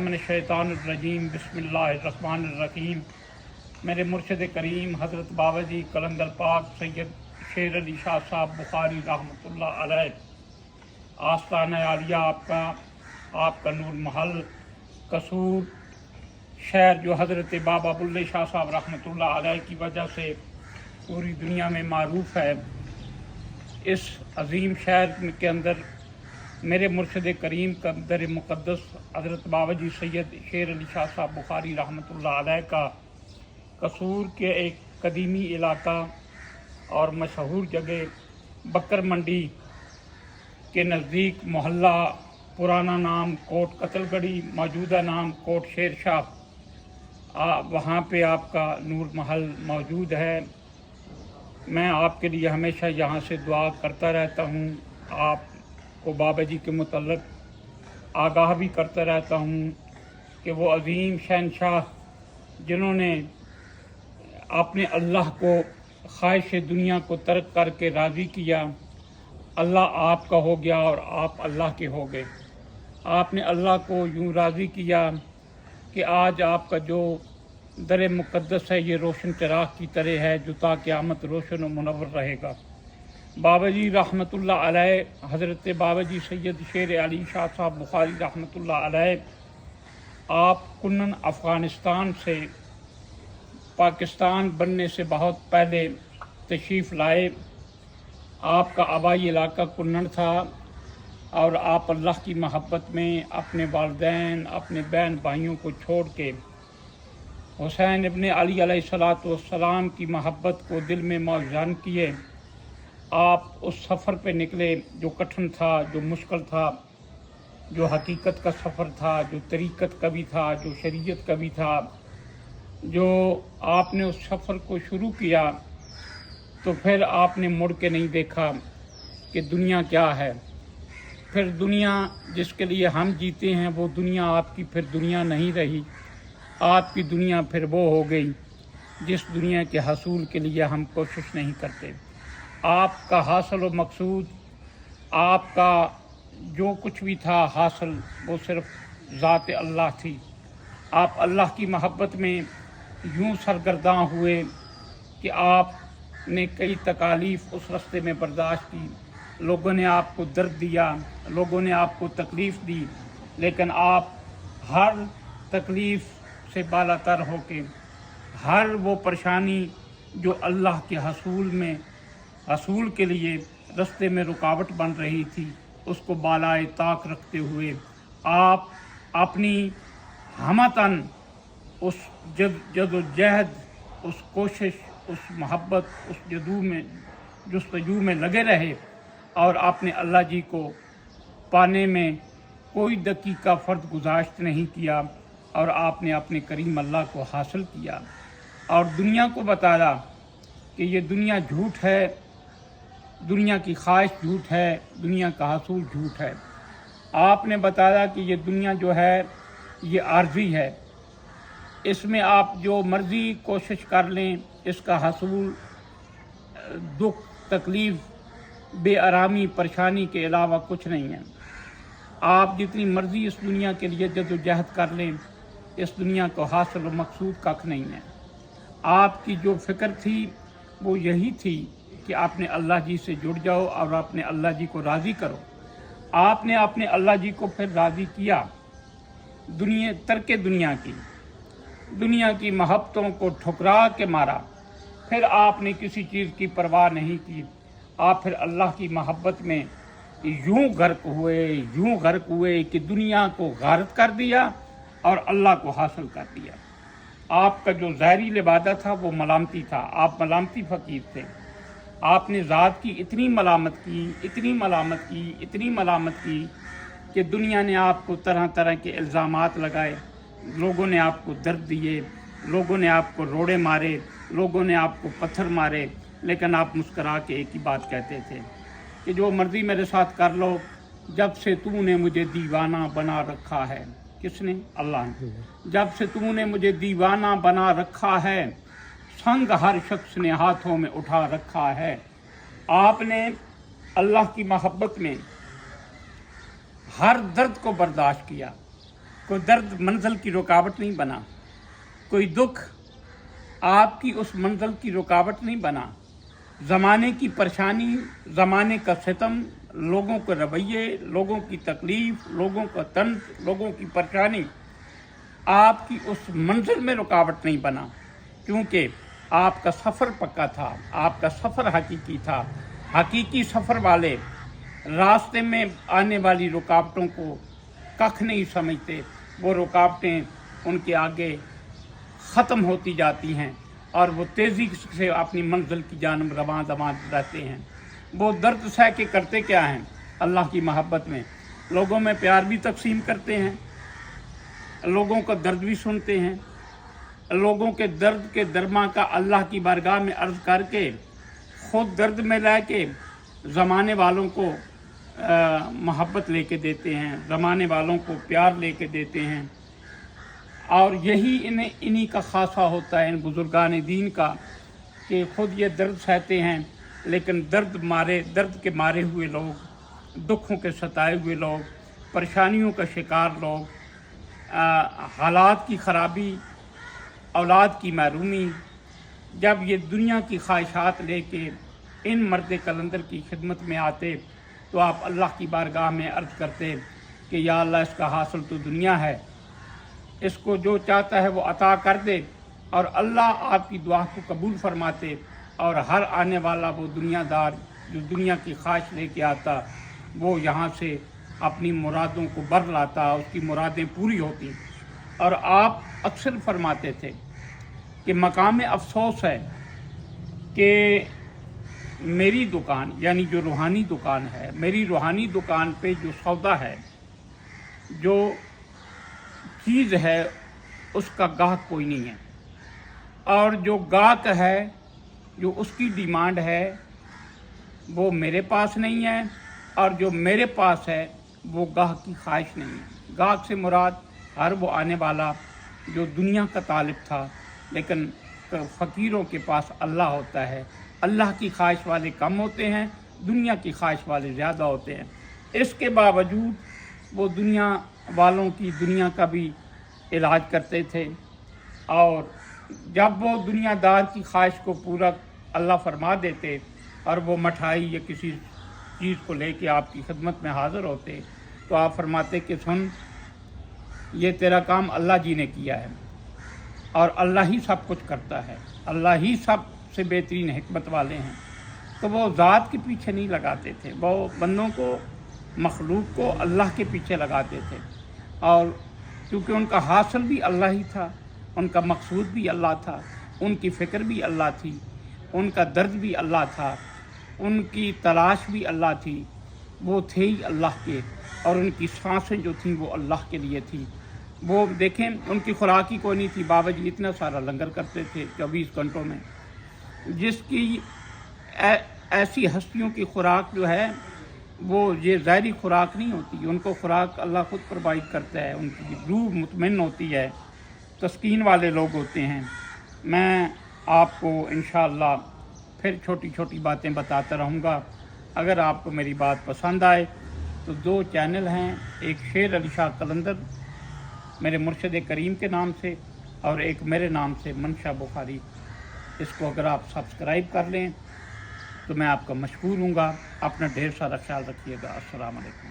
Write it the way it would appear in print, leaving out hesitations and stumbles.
मिनश्शैतानिर्रजीम बिस्मिल्लाहिर्रहमानिर्रहीम। मेरे मुर्शिद करीम हज़रत बाबा जी कलंदर पाक सैयद शेर अली शाह साहब बुखारी रहमतुल्लाह अलैह आस्ताना आलिया आपका नूर महल कसूर शहर जो हज़रत बाबा बुल्ले शाह साहब रहमतुल्लाह अलैह की वजह से पूरी दुनिया में मारूफ है। इस अजीम शहर के अंदर मेरे मुर्शिद करीम का दर मुक़द्दस हज़रत बाबा जी सैयद शेर अली शाह साहब बुखारी रहमतुल्लाह अलैह का कसूर के एक कदीमी इलाका और मशहूर जगह बकर मंडी के नज़दीक मोहल्ला पुराना नाम कोट कतलगढ़ी मौजूदा नाम कोट शेर शाह वहाँ पे आपका नूर महल मौजूद है। मैं आपके लिए हमेशा यहाँ से दुआ करता रहता हूँ, आपको बाबा जी के मुतल्लिक़ आगाह भी करता रहता हूँ कि वो अज़ीम शहनशाह जिन्होंने अपने अल्लाह को ख्वाहिश दुनिया को तर्क करके राज़ी किया, अल्लाह आपका हो गया और आप अल्लाह के हो गए। आपने अल्लाह को यूँ राज़ी किया कि आज आपका जो दर मुक़द्दस है ये रोशन चिराग की तरह है जो ता क़यामत रोशन व मुनव्वर रहेगा। बाबा जी रहमतुल्लाह अलैह हज़रत बाबा जी सैयद शेर अली शाह साहब बुखारी रहमतुल्लाह अलैह आप कुन्नन अफ़गानिस्तान से पाकिस्तान बनने से बहुत पहले तशरीफ़ लाए। आपका आबाई इलाका कुन्नन था और आप अल्लाह की महब्बत में अपने वालिदैन अपने बहन भाइयों को छोड़ के हुसैन इब्ने अली अलैहिस्सलातु वस्सलाम की महब्बत को दिल में मौजूद किए। आप उस सफ़र पे निकले जो कठिन था, जो मुश्किल था, जो हकीकत का सफ़र था, जो तरीक़त का भी था, जो शरीयत का भी था। जो आपने उस सफ़र को शुरू किया तो फिर आपने मुड़ के नहीं देखा कि दुनिया क्या है। फिर दुनिया जिसके लिए हम जीते हैं वो दुनिया आपकी फिर दुनिया नहीं रही। आपकी दुनिया फिर वो हो गई जिस दुनिया के हसूल के लिए हम कोशिश नहीं करते। आपका हासिल व मकसूद, आपका जो कुछ भी था हासिल, वो सिर्फ ज़ात अल्लाह थी। आप अल्लाह की महब्बत में यूँ सरगर्दां हुए कि आपने कई तकालीफ़ उस रास्ते में बर्दाश्त की। लोगों ने आपको दर्द दिया, लोगों ने आपको तकलीफ़ दी, लेकिन आप हर तकलीफ़ से बालातर होके हर वो परेशानी जो अल्लाह के हसूल के लिए रास्ते में रुकावट बन रही थी उसको बालाए ताक रखते हुए आप अपनी हमतन उस जदोजहद, उस कोशिश, उस मोहब्बत, उस जस्तजू में लगे रहे और आपने अल्लाह जी को पाने में कोई दकीका फ़र्द गुज़ाश्त नहीं किया और आपने अपने करीम अल्लाह को हासिल किया और दुनिया को बताया कि ये दुनिया झूठ है, दुनिया की ख्वाहिश झूठ है, दुनिया का हसूल झूठ है। आपने बताया कि ये दुनिया जो है ये आर्जी है, इसमें आप जो मर्ज़ी कोशिश कर लें इसका हसूल दुख, तकलीफ़, बेआरामी, परेशानी के अलावा कुछ नहीं है। आप जितनी मर्ज़ी इस दुनिया के लिए जदोजहद कर लें इस दुनिया को हासिल व मकसूद कख नहीं है। आपकी जो फ़िक्र थी वो यही थी कि आपने अल्लाह जी से जुड़ जाओ और अपने अल्लाह जी को राज़ी करो। आपने अपने अल्लाह जी को फिर राज़ी किया, दुनिया की मोहब्बतों को ठुकरा के मारा। फिर आपने किसी चीज़ की परवाह नहीं की। आप फिर अल्लाह की मोहब्बत में यूँ गर्क हुए कि दुनिया को गारत कर दिया और अल्लाह को हासिल कर दिया। आपका जो ज़ाहिरी लिबादा था वो मलामती था, आप मलामती फ़कीर थे। आपने ज़ात की इतनी मलामत की कि दुनिया ने आपको तरह तरह के इल्ज़ामात लगाए, लोगों ने आपको दर्द दिए, लोगों ने आपको रोड़े मारे, लोगों ने आपको पत्थर मारे, लेकिन आप मुस्करा के एक ही बात कहते थे कि जो मर्ज़ी मेरे साथ कर लो, जब से तूने मुझे दीवाना बना रखा है। किसने? अल्लाह ने। जब से तूने मुझे दीवाना बना रखा है, संग हर शख्स ने हाथों में उठा रखा है। आपने अल्लाह की मोहब्बत में हर दर्द को बर्दाश्त किया, कोई दर्द मंजिल की रुकावट नहीं बना, कोई दुख आपकी उस मंजिल की रुकावट नहीं बना। ज़माने की परेशानी, ज़माने का सितम, लोगों के रवैये, लोगों की तकलीफ़, लोगों का तंज, लोगों की परेशानी आपकी उस मंजिल में रुकावट नहीं बना, क्योंकि आपका सफ़र पक्का था, आपका सफ़र हकीकी था। हकीकी सफ़र वाले रास्ते में आने वाली रुकावटों को कख नहीं समझते, वो रुकावटें उनके आगे ख़त्म होती जाती हैं और वो तेज़ी से अपनी मंजिल की जानब रवां रहते हैं। वो दर्द सह के करते क्या हैं? अल्लाह की मोहब्बत में लोगों में प्यार भी तकसीम करते हैं, लोगों का दर्द भी सुनते हैं, लोगों के दर्द के दरमा का अल्लाह की बारगाह में अर्ज़ करके ख़ुद दर्द में रह के ज़माने वालों को मोहब्बत लेके देते हैं, ज़माने वालों को प्यार लेके देते हैं। और यही इन्हीं का ख़ासा होता है, इन बुज़ुर्गान दीन का, कि ख़ुद ये दर्द सहते हैं, लेकिन दर्द के मारे हुए लोग, दुखों के सताए हुए लोग, परेशानियों का शिकार लोग, हालात की ख़राबी, औलाद की महरूमी, जब ये दुनिया की ख्वाहिशात लेके इन मर्द कलंदर की खिदमत में आते तो आप अल्लाह की बारगाह में अर्ज़ करते कि या अल्लाह, इसका हासिल तो दुनिया है, इसको जो चाहता है वो अता कर दे। और अल्लाह आपकी दुआ को कबूल फरमाते और हर आने वाला वो दुनियादार जो दुनिया की ख्वाहिश लेके आता, वो यहाँ से अपनी मुरादों को बर लाता, उसकी मुरादें पूरी होती। और आप अक्सर फरमाते थे कि मकाम अफसोस है कि मेरी दुकान, यानी जो रूहानी दुकान है, मेरी रूहानी दुकान पे जो सौदा है, जो चीज़ है, उसका गाहक कोई नहीं है, और जो गाहक है, जो उसकी डिमांड है, वो मेरे पास नहीं है, और जो मेरे पास है वो गाहक की ख्वाहिश नहीं है। गाहक से मुराद हर वो आने वाला जो दुनिया का तालिब था, लेकिन फ़कीरों के पास अल्लाह होता है। अल्लाह की ख्वाहिश वाले कम होते हैं, दुनिया की ख्वाहिश वाले ज़्यादा होते हैं। इसके बावजूद वो दुनिया वालों की दुनिया का भी इलाज करते थे, और जब वो दुनियादार की ख्वाहिश को पूरा अल्लाह फरमा देते और वो मिठाई या किसी चीज़ को लेके आपकी खिदमत में हाज़िर होते, तो आप फरमाते कि सुन, ये तेरा काम अल्लाह जी ने किया है और अल्लाह ही सब कुछ करता है, अल्लाह ही सब से बेहतरीन हिकमत वाले हैं। तो वो ज़ात के पीछे नहीं लगाते थे, वो बंदों को, मखलूक को अल्लाह के पीछे लगाते थे। और क्योंकि उनका हासिल भी अल्लाह ही था, उनका मकसूद भी अल्लाह था, उनकी फ़िक्र भी अल्लाह थी, उनका दर्द भी अल्लाह था, उनकी तलाश भी अल्लाह थी, वो थे ही अल्लाह के, और उनकी सांसें जो थीं वो अल्लाह के लिए थी। वो देखें, उनकी खुराक ही कोई नहीं थी, बाबाजी इतना सारा लंगर करते थे 24 घंटों में। जिसकी ऐसी हस्तियों की खुराक जो है वो ये ज़ाहरी खुराक नहीं होती, उनको खुराक अल्लाह खुद प्रोवाइड करता है, उनकी रूह मुतमइन होती है, तस्कीन वाले लोग होते हैं। मैं आपको इंशाअल्लाह फिर छोटी छोटी बातें बताता रहूँगा। अगर आपको मेरी बात पसंद आए तो 2 चैनल हैं, एक शेर अली शाह कलंदर मेरे मुर्शिद करीम के नाम से, और एक मेरे नाम से मंशा बुखारी। इसको अगर आप सब्सक्राइब कर लें तो मैं आपका मशकूर हूँगा। अपना ढेर सारा ख्याल रखिएगा। अस्सलाम वालेकुम।